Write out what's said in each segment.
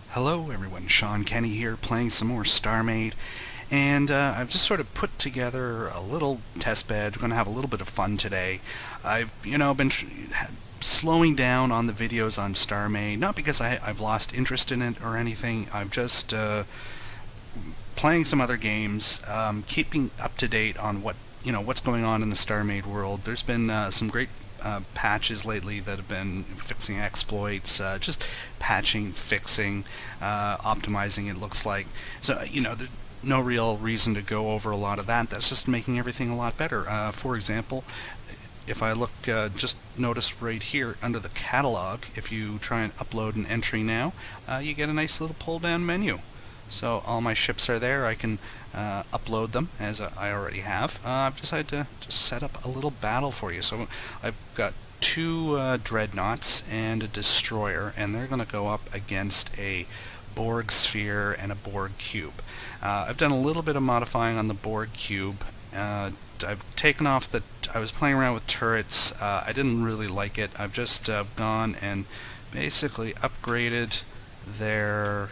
Hello everyone, Shawn, Kenney here, playing some more StarMade, and I've just sort of put together a little test bed. We're going to have a little bit of fun today. I've, been slowing down on the videos on StarMade, not because I've lost interest in it or anything. I'm just playing some other games, keeping up to date on what's going on in the StarMade world. There's been some great patches lately that have been fixing exploits, just patching, fixing, optimizing, it looks like. So, there's no real reason to go over a lot of that. That's just making everything a lot better. For example, if I look, just notice right here under the catalog, if you try and upload an entry now, you get a nice little pull-down menu. So all my ships are there. I can upload them, as I already have. I've decided to just set up a little battle for you. So I've got two dreadnoughts and a destroyer, and they're going to go up against a Borg sphere and a Borg cube. I've done a little bit of modifying on the Borg cube. I've taken off the... I was playing around with turrets. I didn't really like it. I've just gone and basically upgraded their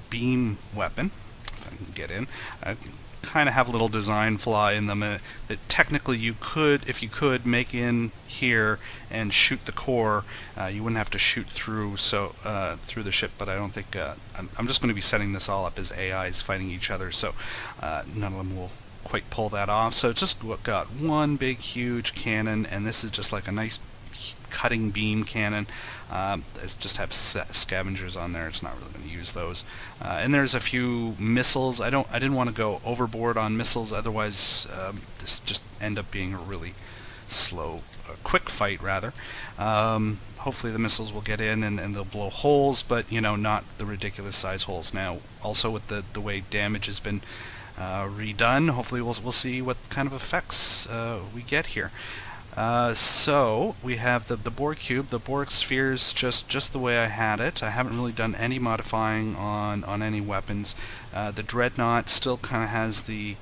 beam weapon. If I can get in, I kind of have a little design flaw in them that technically you could, if you could, make in here and shoot the core. You wouldn't have to shoot through through the ship, but I don't think I'm just going to be setting this all up as AIs fighting each other, so none of them will quite pull that off. So it's just got one big huge cannon, and this is just like a nice cutting beam cannon. It just have scavengers on there. It's not really going to use those. And there's a few missiles. I didn't want to go overboard on missiles, otherwise this just end up being a really slow, quick fight rather. Hopefully the missiles will get in and they'll blow holes, but not the ridiculous size holes. Now also with the way damage has been redone, hopefully we'll see what kind of effects we get here. So we have the Borg cube, the Borg spheres, just the way I had it. I haven't really done any modifying on any weapons. The dreadnought still kind of has the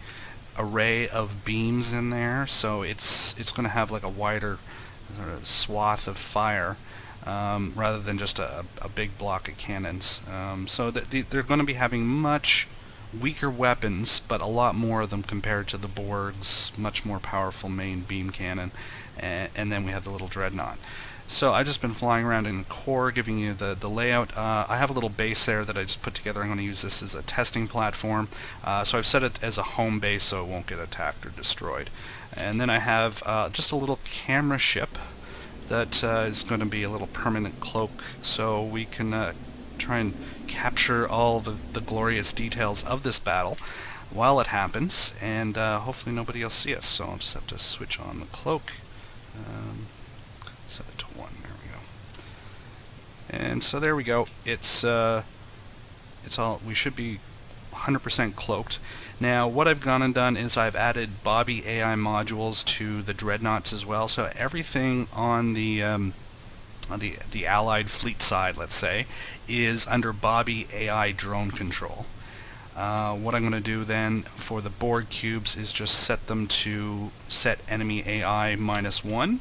array of beams in there, so it's going to have like a wider sort of swath of fire rather than just a big block of cannons. So they're going to be having much weaker weapons, but a lot more of them compared to the Borg's much more powerful main beam cannon. And then we have the little dreadnought. So I've just been flying around in core, giving you the layout. I have a little base there that I just put together. I'm going to use this as a testing platform. So I've set it as a home base so it won't get attacked or destroyed. And then I have just a little camera ship that is going to be a little permanent cloak, so we can try and capture all the glorious details of this battle while it happens, and hopefully nobody will see us. So I'll just have to switch on the cloak. Set it to 1. There we go. And so there we go. It's all. We should be 100% cloaked. Now what I've gone and done is I've added Bobby AI modules to the dreadnoughts as well. So everything on the Allied fleet side, let's say, is under Bobby AI drone control. What I'm going to do then for the Borg cubes is just set them to set enemy AI -1.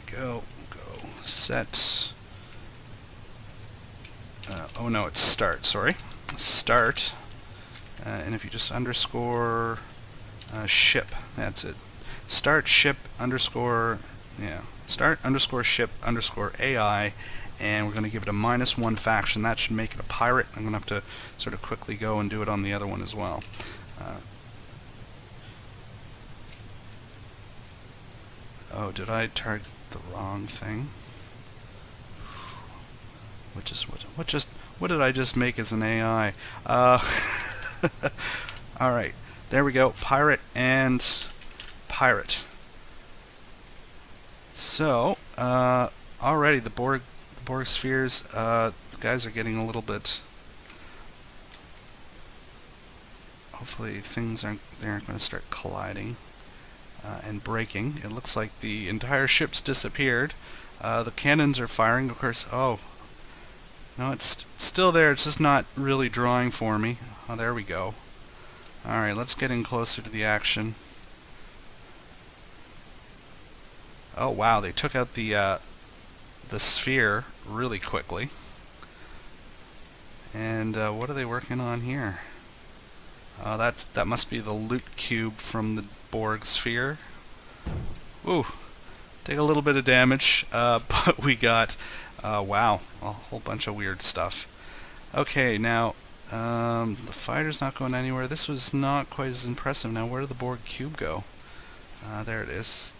Go set. Oh no, it's start. Sorry, start. And if you just underscore ship, that's it. Start ship underscore start underscore ship underscore AI. And we're going to give it a -1 faction. That should make it a pirate. I'm going to have to sort of quickly go and do it on the other one as well. Oh, did I target the wrong thing? What did I just make as an AI? All right, there we go. Pirate and pirate. So, already the Borg spheres, the guys are getting a little bit... Hopefully they aren't going to start colliding and breaking. It looks like the entire ship's disappeared. The cannons are firing, of course. Oh, no, it's still there. It's just not really drawing for me. Oh, there we go. Alright, let's get in closer to the action. Oh wow, they took out the sphere really quickly. And what are they working on here? That must be the loot cube from the Borg sphere. Ooh, take a little bit of damage, but we got, wow, a whole bunch of weird stuff. Okay, now, the fighter's not going anywhere. This was not quite as impressive. Now, where did the Borg cube go? There it is.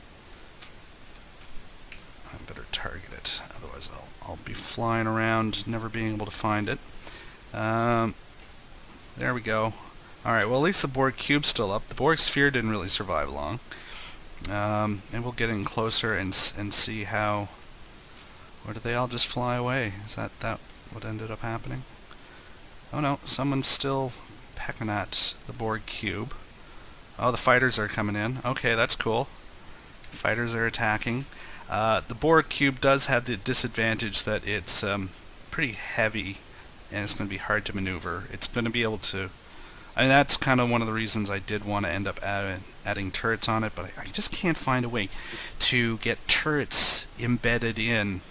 I better target it, otherwise I'll be flying around, never being able to find it. There we go. Alright, well at least the Borg cube's still up. The Borg sphere didn't really survive long. And we'll get in closer and see how... Or did they all just fly away? Is that what ended up happening? Oh no, someone's still pecking at the Borg cube. Oh, the fighters are coming in. Okay, that's cool. Fighters are attacking. The Borg cube does have the disadvantage that it's pretty heavy and it's going to be hard to maneuver. It's going to be able to... I mean, that's kind of one of the reasons I did want to end up adding turrets on it, but I just can't find a way to get turrets embedded in,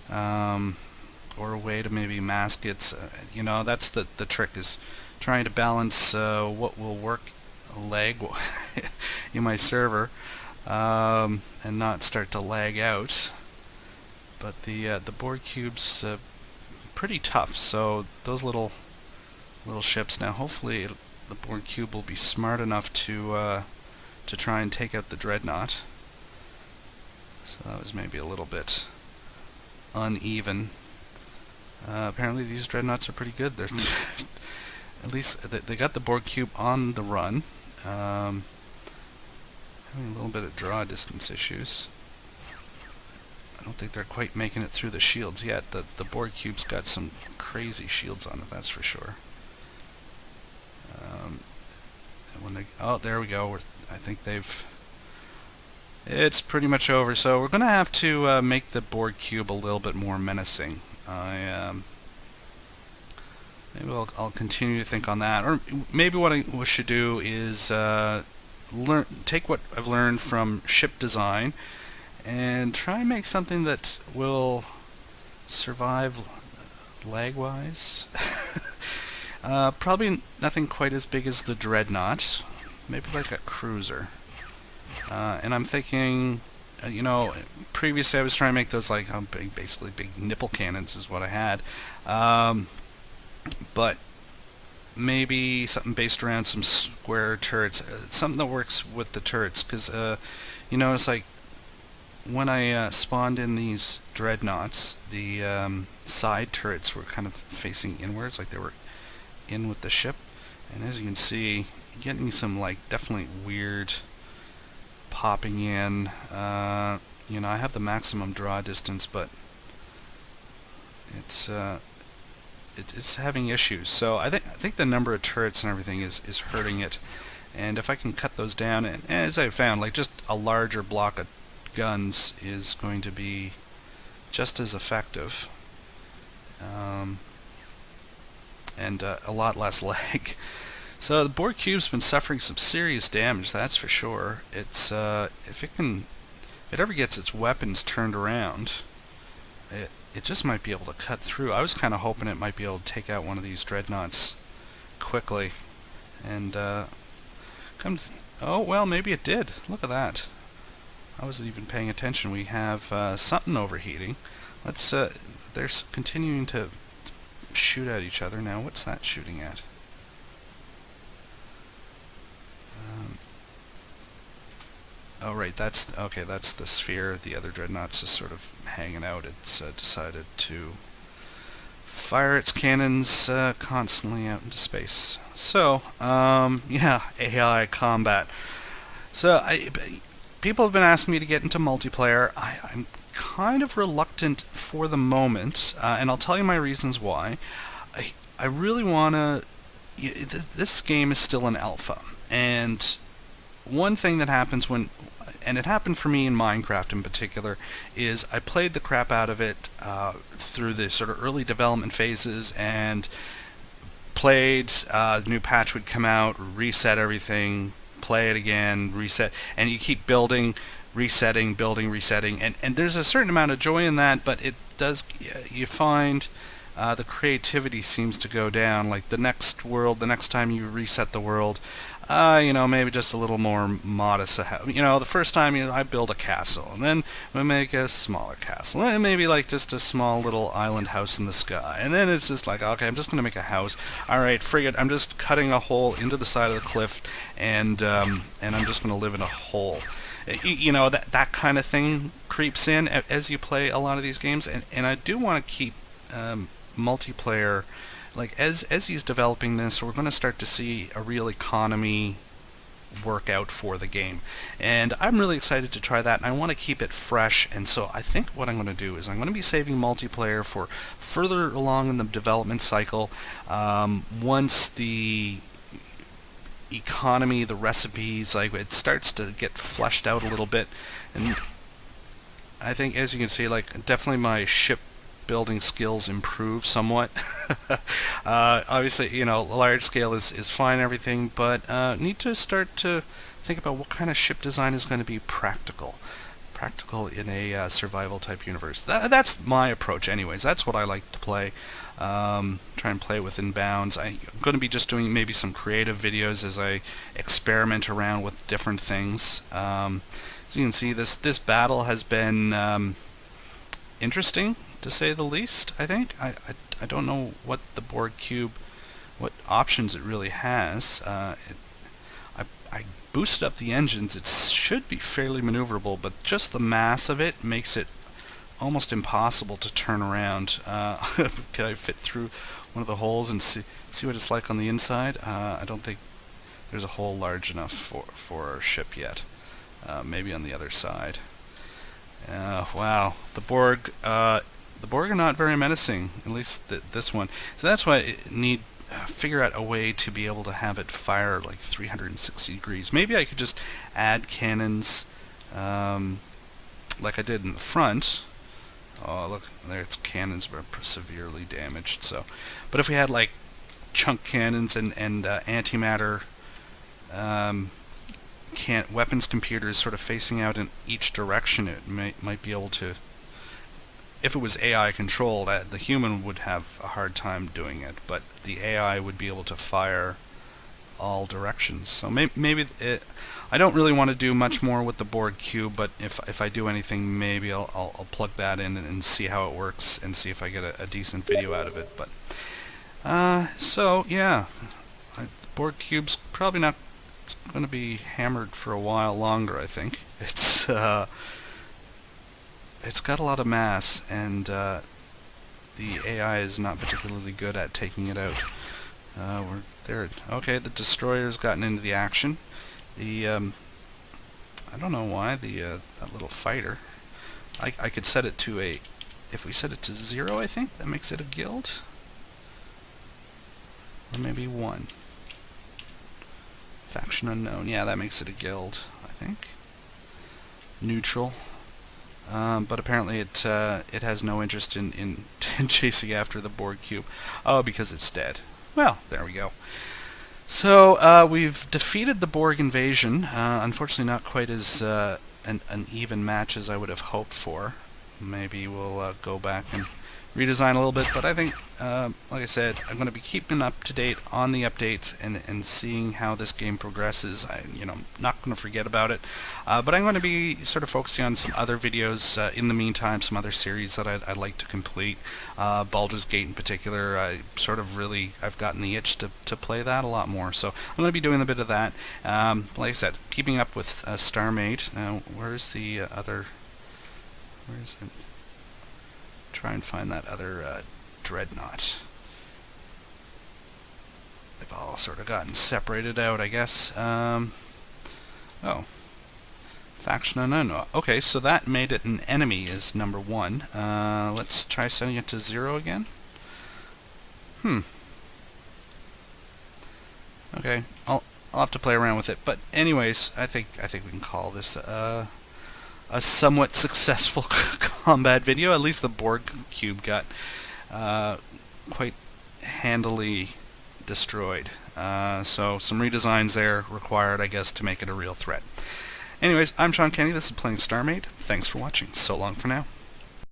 or a way to maybe mask it. You know, that's the trick, is trying to balance what will work lag in my server, and not start to lag out. But the Borg cube's pretty tough, so those little ships. Now, hopefully, the Borg cube will be smart enough to try and take out the dreadnought. So that was maybe a little bit uneven. Apparently, these dreadnoughts are pretty good. They're at least they got the Borg cube on the run. Having a little bit of draw distance issues. I don't think they're quite making it through the shields yet. The Borg cube's got some crazy shields on it, that's for sure. And when oh, there we go. I think it's pretty much over. So we're going to have to make the Borg cube a little bit more menacing. Maybe I'll continue to think on that, or maybe what I should do is take what I've learned from ship design and try and make something that will survive lag-wise. Probably nothing quite as big as the dreadnought, maybe like a cruiser. And I'm thinking, you know, previously I was trying to make those like basically big nipple cannons is what I had. But maybe something based around some square turrets, something that works with the turrets, because you know, it's like when I spawned in these dreadnoughts, the side turrets were kind of facing inwards, like they were in with the ship, and as you can see, getting some like definitely weird popping in. You know, I have the maximum draw distance, but it's having issues. So I think the number of turrets and everything is hurting it, and if I can cut those down, and as I found, like just a larger block of guns is going to be just as effective, and a lot less lag. So the Borg cube's been suffering some serious damage, that's for sure. It's if it ever gets its weapons turned around, it just might be able to cut through. I was kind of hoping it might be able to take out one of these dreadnoughts quickly, and oh well, maybe it did. Look at that. I wasn't even paying attention. We have something overheating. Let's they're continuing to shoot at each other now. What's that shooting at? Oh right, that's okay. That's the sphere. The other dreadnought's just sort of hanging out. It's decided to fire its cannons constantly out into space. So yeah, AI combat. So people have been asking me to get into multiplayer. I'm kind of reluctant for the moment, and I'll tell you my reasons why. I really want to... This game is still an alpha, and one thing that happens when... And it happened for me in Minecraft in particular, is I played the crap out of it through the sort of early development phases, and played, the new patch would come out, reset everything, play it again, reset, and you keep building, resetting, building, resetting, and there's a certain amount of joy in that, but it does, you find the creativity seems to go down. Like the next world, the next time you reset the world, maybe just a little more modest. The first time I build a castle, and then we make a smaller castle, and maybe like just a small little island house in the sky, and then it's just like, okay, I'm just gonna make a house. All right, frig it, I'm just cutting a hole into the side of the cliff, and I'm just gonna live in a hole. That kind of thing creeps in as you play a lot of these games, and I do want to keep multiplayer. Like as he's developing this, we're going to start to see a real economy work out for the game, and I'm really excited to try that, and I want to keep it fresh. And so I think what I'm going to do is I'm going to be saving multiplayer for further along in the development cycle, once the economy, the recipes, like it starts to get fleshed out a little bit. And I think, as you can see, like definitely my ship building skills improve somewhat. Obviously, large scale is fine, everything, but need to start to think about what kind of ship design is going to be practical in a survival type universe. That's my approach anyways. That's what I like to play. Try and play within bounds. I'm going to be just doing maybe some creative videos as I experiment around with different things. As you can see, this battle has been interesting, to say the least. I think I don't know what the Borg cube, what options it really has. I boosted up the engines. It should be fairly maneuverable, but just the mass of it makes it almost impossible to turn around. Can I fit through one of the holes and see what it's like on the inside? I don't think there's a hole large enough for our ship yet. Maybe on the other side. Wow, the Borg are not very menacing, at least this one. So that's why I need figure out a way to be able to have it fire like 360 degrees. Maybe I could just add cannons, like I did in the front. Oh, look, there its cannons were severely damaged. So, but if we had like chunk cannons and antimatter weapons computers sort of facing out in each direction, it might be able to. If it was AI controlled, the human would have a hard time doing it, but the AI would be able to fire all directions. So maybe I don't really want to do much more with the Borg cube, but if I do anything, maybe I'll plug that in and see how it works and see if I get a decent video out of it. But so yeah, the Borg cube's probably not. It's going to be hammered for a while longer, I think. It's got a lot of mass, and the AI is not particularly good at taking it out. We're there. Okay, the destroyer's gotten into the action. I don't know why that little fighter. I could set it to if we set it to 0, I think that makes it a guild, or maybe 1. Faction unknown. Yeah, that makes it a guild, I think. Neutral. But apparently it has no interest in chasing after the Borg cube. Oh, because it's dead. Well, there we go. So we've defeated the Borg invasion. Unfortunately, not quite as an even match as I would have hoped for. Maybe we'll go back and redesign a little bit, but I think, like I said, I'm going to be keeping up to date on the updates and seeing how this game progresses. I'm not going to forget about it, but I'm going to be sort of focusing on some other videos in the meantime, some other series that I'd like to complete. Baldur's Gate in particular, I've gotten the itch to play that a lot more, so I'm going to be doing a bit of that. Like I said, keeping up with StarMade. Now, where's the other? Where is it? Try and find that other dreadnought. They've all sort of gotten separated out, I guess. Oh. Faction unknown. Okay, so that made it an enemy is number 1. Let's try setting it to 0 again. Okay, I'll have to play around with it. But anyways, I think we can call this a somewhat successful combat video. At least the Borg cube got quite handily destroyed. So some redesigns there required, I guess, to make it a real threat. Anyways, I'm Shawn Kenney. This is Playing StarMade. Thanks for watching. So long for now.